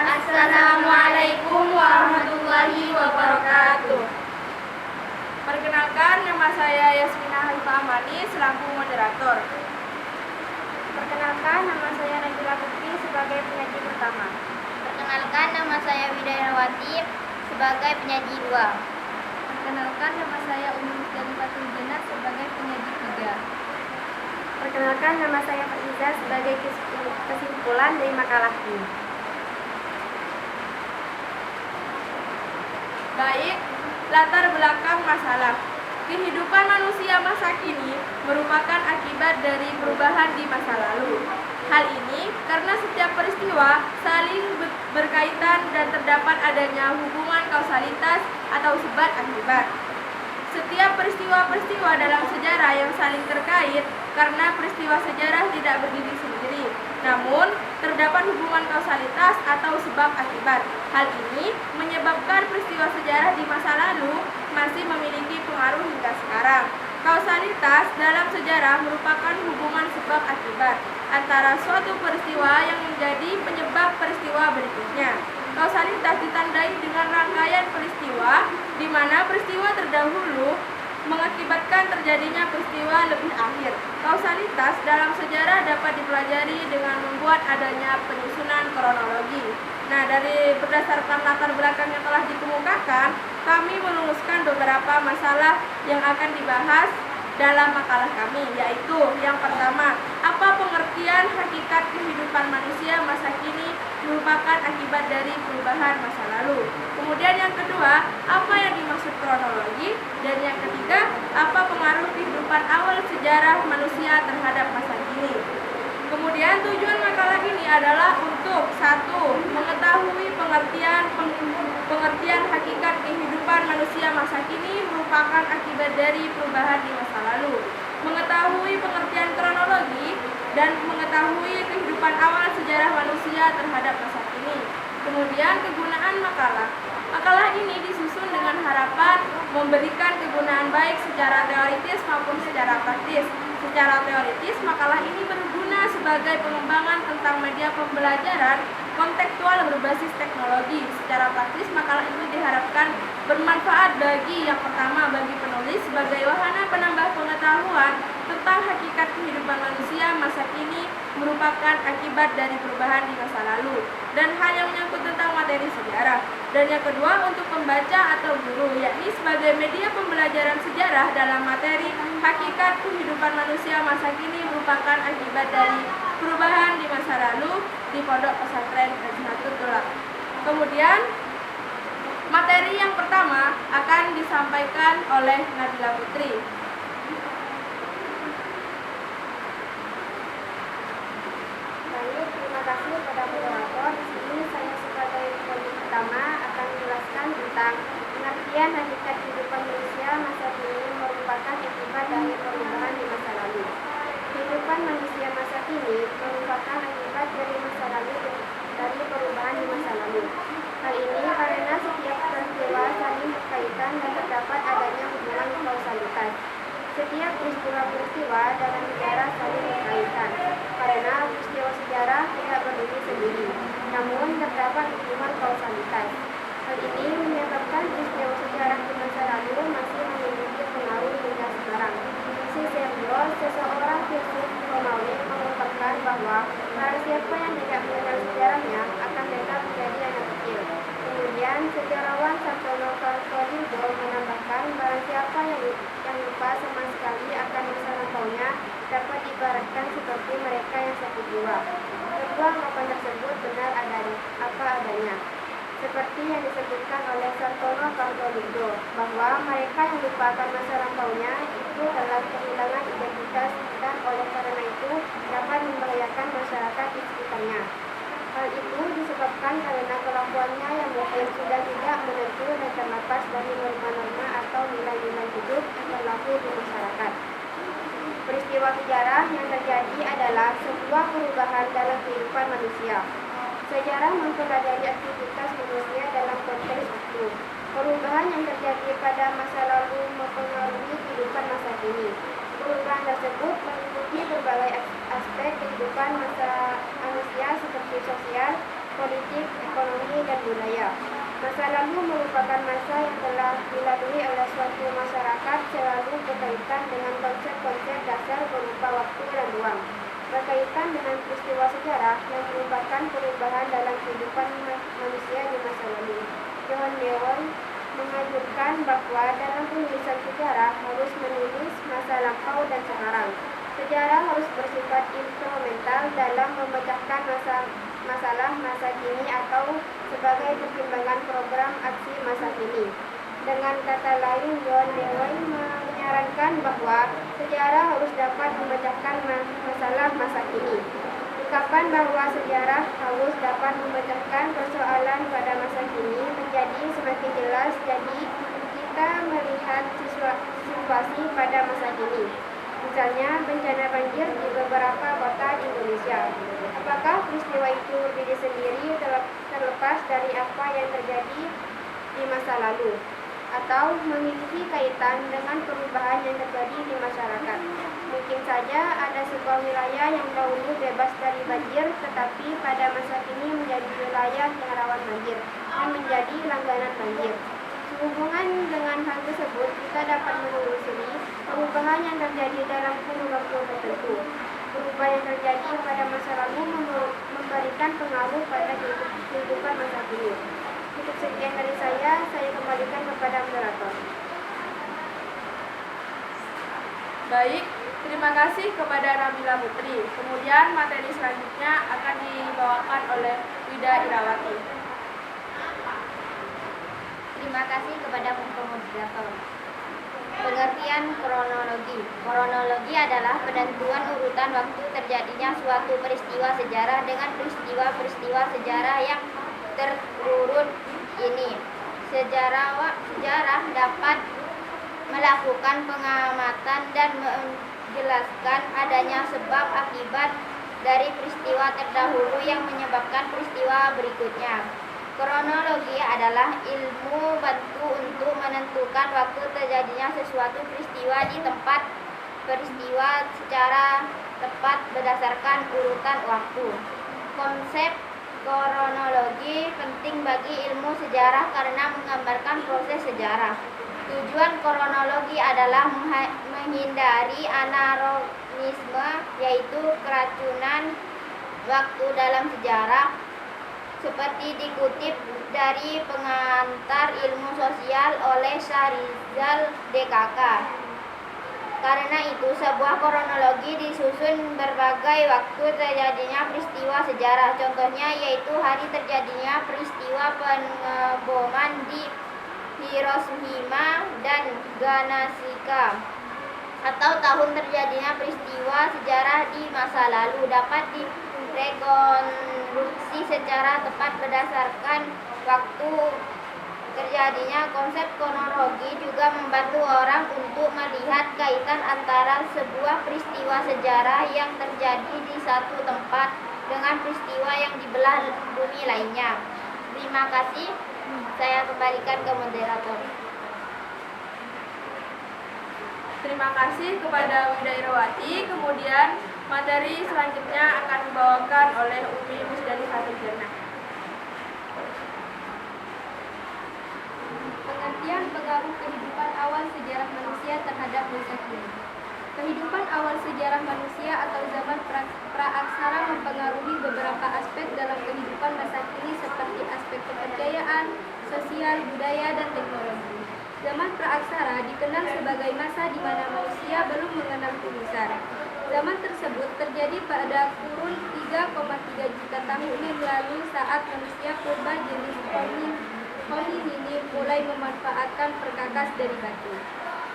Assalamualaikum warahmatullahi wabarakatuh. Perkenalkan, nama saya Yasmina Halifa Amani selaku moderator. Perkenalkan, nama saya Nabila Putri sebagai penyaji pertama. Perkenalkan, nama saya Widayawati sebagai penyaji dua. Perkenalkan, nama saya Umi Musdani Fatul Jannah sebagai penyaji tiga. Perkenalkan, nama saya Fariza sebagai kesimpulan dari makalah ini. Baik, latar belakang masalah. Kehidupan manusia masa kini merupakan akibat dari perubahan di masa lalu. Hal ini karena setiap peristiwa saling berkaitan dan terdapat adanya hubungan kausalitas atau sebab akibat. Setiap peristiwa-peristiwa dalam sejarah yang saling terkait karena peristiwa sejarah tidak berdiri sendiri, namun terdapat hubungan kausalitas atau sebab akibat. Hal ini menyebabkan peristiwa sejarah di masa lalu masih memiliki pengaruh hingga sekarang. Kausalitas dalam sejarah merupakan hubungan sebab akibat antara suatu peristiwa yang menjadi penyebab peristiwa berikutnya. Kausalitas ditandai dengan rangkaian peristiwa di mana peristiwa terdahulu mengakibatkan terjadinya peristiwa lebih akhir. Kausalitas dalam sejarah dapat dipelajari dengan membuat adanya penyusunan kronologi. Nah, dari berdasarkan latar belakang yang telah dikemukakan, kami merumuskan beberapa masalah yang akan dibahas dalam makalah kami, yaitu yang pertama, apa pengertian hakikat kehidupan manusia masa kini merupakan akibat dari perubahan masa lalu. Kemudian yang kedua, apa yang dimaksud kronologi, dan yang ketiga, apa pengaruh kehidupan awal sejarah manusia terhadap masa kini. Kemudian tujuan makalah ini adalah untuk satu, mengetahui pengertian hakikat kehidupan manusia masa kini merupakan akibat dari perubahan di masa lalu, mengetahui pengertian kronologi, dan mengetahui kehidupan awal sejarah manusia terhadap masa kini. Kemudian kegunaan makalah. Makalah ini disusun dengan harapan memberikan kegunaan baik secara teoritis maupun secara praktis. Secara teoritis, makalah ini berguna sebagai pengembangan tentang media pembelajaran kontekstual berbasis teknologi. Secara praktis, makalah ini diharapkan bermanfaat bagi yang pertama, bagi penulis sebagai wahana penambah pengetahuan tentang hakikat kehidupan manusia masa kini merupakan akibat dari perubahan di masa lalu dan hal yang menyangkut tentang materi sejarah. Dan yang kedua, untuk pembaca atau guru, yakni sebagai media pembelajaran sejarah dalam materi hakikat kehidupan manusia masa kini merupakan akibat dari perubahan di masa lalu di Pondok Pesantren Nahdlatul Ulama. Kemudian materi yang pertama akan disampaikan oleh Nabila Putri. Baik, terima kasih pada moderator. Di sini saya sebagai pembicara pertama akan menjelaskan tentang pengertian hakikat kehidupan manusia masa kini merupakan akibat dari perubahan di masa lalu. Kehidupan manusia masa kini merupakan akibat dari masa lalu dari perubahan di masa lalu. Hal ini karena setiap peristiwa saling berkaitan dan terdapat adanya hubungan kausalitas. Setiap peristiwa dalam sejarah saling berkaitan karena peristiwa sejarah tidak berdiri sendiri, namun terdapat hubungan kausalitas. Hal ini menyebabkan peristiwa sejarah di masa lalu masih memiliki pengaruh hingga sekarang. Cicero, seseorang filsuf Romawi, mengungkapkan bahwa barang siapa yang tidak mengenal sejarahnya akan tetap menjadi anak kecil. Kemudian sejarawan Sartono Cartolio menambahkan barang siapa yang lupa sama sekali akan masa lampaunya dapat diibaratkan seperti mereka yang sakit jiwa. Kedua ungkapan tersebut benar apa adanya. Seperti yang disebutkan oleh Sartono Cartolio bahwa mereka yang lupa akan masa lampaunya itu adalah kehilangan identitas dan oleh karena itu dapat membahayakan masyarakat di sekitarnya. Hal itu disebabkan karena kelakuannya yang mungkin sudah tidak menentu dan terlepas dari norma-norma atau nilai-nilai hidup yang berlaku di masyarakat. Peristiwa sejarah yang terjadi adalah sebuah perubahan dalam kehidupan manusia. Sejarah mempelajari aktivitas manusia dalam konteks itu. Perubahan yang terjadi pada masa lalu mempengaruhi kehidupan masa kini. Perubahan tersebut meliputi berbagai aspek kehidupan manusia seperti sosial, politik, ekonomi, budaya. Masa lalu merupakan masa yang telah dilalui oleh suatu masyarakat selalu berkaitan dengan konsep-konsep dasar berupa waktu dan ruang, berkaitan dengan peristiwa sejarah yang merupakan perubahan dalam kehidupan manusia di masa lalu. John Dewey mengajukan bahwa dalam penulisan sejarah harus menulis masa lampau dan sekarang. Sejarah harus bersifat instrumental dalam memecahkan masalah masa kini atau sebagai pertimbangan program aksi masa kini. Dengan kata lain, John Dewey menyarankan bahwa sejarah harus dapat memecahkan masalah masa kini. Ungkapan bahwa sejarah harus dapat memecahkan persoalan pada masa kini menjadi semakin jelas jadi kita melihat situasi pada masa kini. Misalnya bencana banjir di beberapa kota di Indonesia. Apakah peristiwa itu berdiri sendiri terlepas dari apa yang terjadi di masa lalu? Atau memiliki kaitan dengan perubahan yang terjadi di masyarakat? Mungkin saja ada sebuah wilayah yang dahulu bebas dari banjir, tetapi pada masa kini menjadi wilayah yang rawan banjir dan menjadi langganan banjir. Sehubungan dengan hal tersebut, kita dapat menelusuri perubahan yang terjadi dalam kurun waktu tertentu. Perubahan yang terjadi pada masa lalu memberikan pengaruh pada kehidupan masa kini. Cukup sekian dari saya kembalikan kepada moderator. Baik, terima kasih kepada Nabila Putri. Kemudian materi selanjutnya akan dibawakan oleh Wida Irawati. Terima kasih kepada moderator. Pengertian kronologi. Kronologi adalah penentuan urutan waktu terjadinya suatu peristiwa sejarah dengan peristiwa-peristiwa sejarah yang terurut ini. Sejarah dapat melakukan pengamatan dan menjelaskan adanya sebab akibat dari peristiwa terdahulu yang menyebabkan peristiwa berikutnya. Kronologi adalah ilmu bantu untuk menentukan waktu terjadinya sesuatu peristiwa di tempat peristiwa secara tepat berdasarkan urutan waktu. Konsep kronologi penting bagi ilmu sejarah karena menggambarkan proses sejarah. Tujuan kronologi adalah menghindari anakronisme, yaitu keracunan waktu dalam sejarah, seperti dikutip dari Pengantar Ilmu Sosial oleh Syahrizal DKK. Karena itu, sebuah kronologi disusun berbagai waktu terjadinya peristiwa sejarah. Contohnya yaitu hari terjadinya peristiwa pengeboman di Hiroshima dan Nagasaki, atau tahun terjadinya peristiwa sejarah di masa lalu dapat direkonstruksi secara tepat berdasarkan waktu terjadinya. Konsep kronologi juga membantu orang untuk melihat kaitan antara sebuah peristiwa sejarah yang terjadi di satu tempat dengan peristiwa yang di belahan bumi lainnya. Terima kasih. Saya kembalikan ke moderator. Terima kasih kepada Wida Irawati. Kemudian materi selanjutnya akan dibawakan oleh Umi Musdali Faturjana. Pengertian pengaruh kehidupan awal sejarah manusia terhadap masa kini. Kehidupan awal sejarah manusia atau zaman praaksara mempengaruhi beberapa aspek dalam kehidupan masa kini seperti aspek kepercayaan, sosial, budaya, dan teknologi. Zaman praaksara dikenal sebagai masa di mana manusia belum mengenal tulisan. Zaman tersebut terjadi pada kurun 3,3 juta tahun yang lalu saat manusia purba jenis hominid mulai memanfaatkan perkakas dari batu.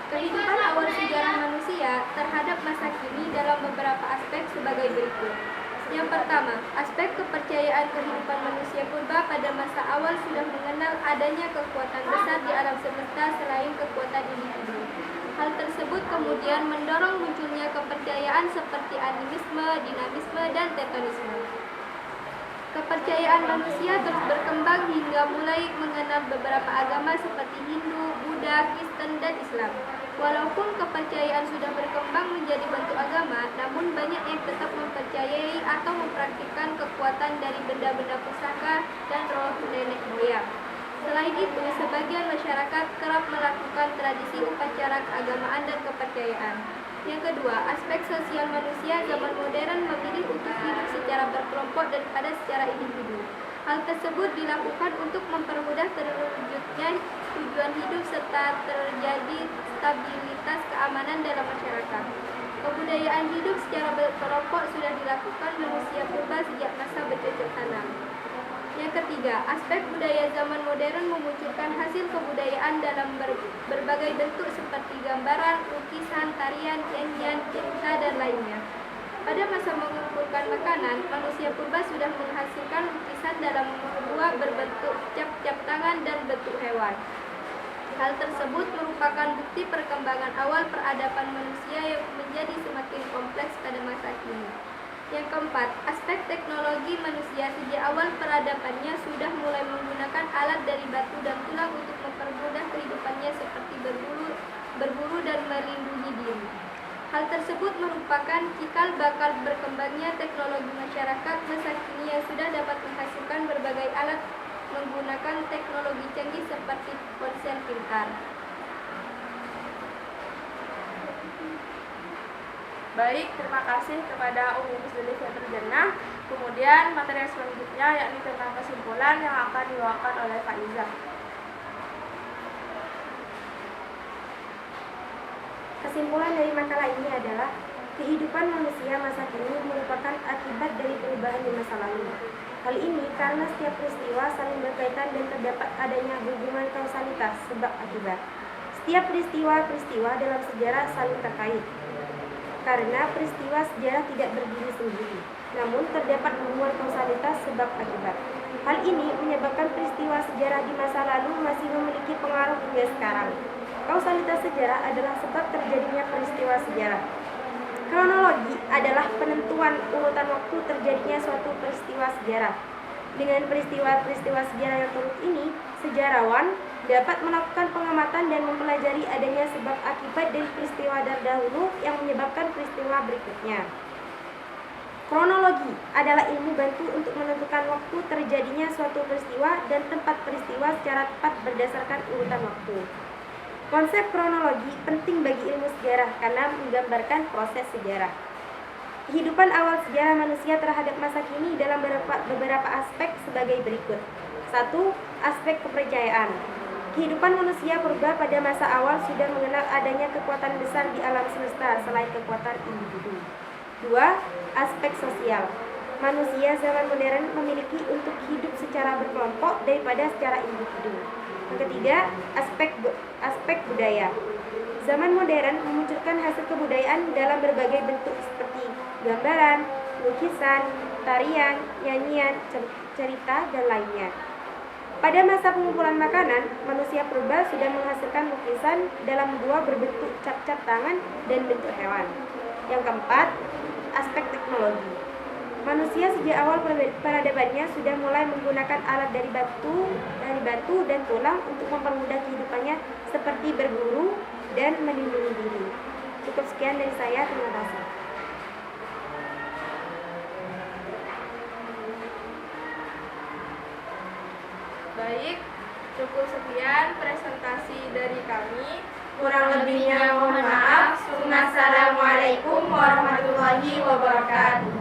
Kehidupan awal sejarah manusia terhadap masa kini dalam beberapa aspek sebagai berikut. Yang pertama, aspek kepercayaan kehidupan manusia purba pada masa awal sudah mengenal adanya kekuatan besar di alam semesta selain kekuatan individu. Hal tersebut kemudian mendorong munculnya kepercayaan seperti animisme, dinamisme, dan tetonisme. Kepercayaan manusia terus berkembang hingga mulai mengenal beberapa agama seperti Hindu, Buddha, Kristen, dan Islam. Walaupun kepercayaan sudah berkembang menjadi bentuk agama, namun banyak yang tetap mempercayai atau mempraktikkan kekuatan dari benda-benda pusaka dan roh nenek moyang. itu, sebagian masyarakat kerap melakukan tradisi upacara keagamaan dan kepercayaan. Yang kedua, aspek sosial manusia zaman modern memilih untuk hidup secara berkelompok daripada secara individu. Hal tersebut dilakukan untuk mempermudah terwujudnya tujuan hidup serta terjadi stabilitas keamanan dalam masyarakat. Kebudayaan hidup secara berkelompok sudah dilakukan manusia purba sejak masa bercocok tanam. Yang ketiga, aspek budaya zaman modern memunculkan hasil kebudayaan dalam berbagai bentuk seperti gambaran, lukisan, tarian, nyanyian, cerita, dan lainnya. Pada masa mengumpulkan makanan, manusia purba sudah menghasilkan lukisan dalam gua berbentuk cap tangan dan bentuk hewan. Hal tersebut merupakan bukti perkembangan awal peradaban manusia yang menjadi semakin kompleks pada masa kini. Yang keempat, aspek teknologi manusia sejak awal peradabannya sudah mulai menggunakan alat dari batu dan tulang untuk mempermudah kehidupannya seperti berburu dan melindungi diri. Hal tersebut merupakan cikal bakal berkembangnya teknologi masyarakat masa kini yang sudah dapat menghasilkan berbagai alat menggunakan teknologi canggih seperti ponsel pintar. Baik, terima kasih kepada Umi Musdalif yang terjemah. Kemudian materi selanjutnya yakni tentang kesimpulan yang akan dibawakan oleh Faiza. Kesimpulan dari makalah ini adalah kehidupan manusia masa kini merupakan akibat dari perubahan di masa lalu. Hal ini karena setiap peristiwa saling berkaitan dan terdapat adanya hubungan kausalitas sebab akibat. Setiap peristiwa dalam sejarah saling terkait. Karena peristiwa sejarah tidak berdiri sendiri, namun terdapat hubungan kausalitas sebab akibat. Hal ini menyebabkan peristiwa sejarah di masa lalu masih memiliki pengaruh hingga sekarang. Kausalitas sejarah adalah sebab terjadinya peristiwa sejarah. Kronologi adalah penentuan urutan waktu terjadinya suatu peristiwa sejarah. Dengan peristiwa-peristiwa sejarah yang turut ini, sejarawan dapat melakukan pengamatan dan mempelajari adanya sebab akibat dari peristiwa terdahulu yang menyebabkan peristiwa berikutnya. Kronologi adalah ilmu bantu untuk menentukan waktu terjadinya suatu peristiwa dan tempat peristiwa secara tepat berdasarkan urutan waktu. Konsep kronologi penting bagi ilmu sejarah karena menggambarkan proses sejarah. Kehidupan awal sejarah manusia terhadap masa kini dalam beberapa aspek sebagai berikut. 1. Aspek kepercayaan. Kehidupan manusia purba pada masa awal sudah mengenal adanya kekuatan besar di alam semesta selain kekuatan individu. 2. Aspek sosial. Manusia zaman modern memiliki untuk hidup secara berkelompok daripada secara individu. Yang ketiga, aspek budaya. Zaman modern memunculkan hasil kebudayaan dalam berbagai bentuk seperti gambaran, lukisan, tarian, nyanyian, cerita, dan lainnya. Pada masa pengumpulan makanan, manusia purba sudah menghasilkan lukisan dalam gua berbentuk cap tangan dan bentuk hewan. Yang keempat, aspek teknologi. Manusia sejak awal peradabannya sudah mulai menggunakan alat dari batu dan tulang untuk mempermudah kehidupannya seperti berburu dan melindungi diri. Cukup sekian dari saya, terima kasih. Baik, cukup sekian presentasi dari kami. Kurang lebihnya mohon maaf. Wassalamualaikum warahmatullahi wabarakatuh.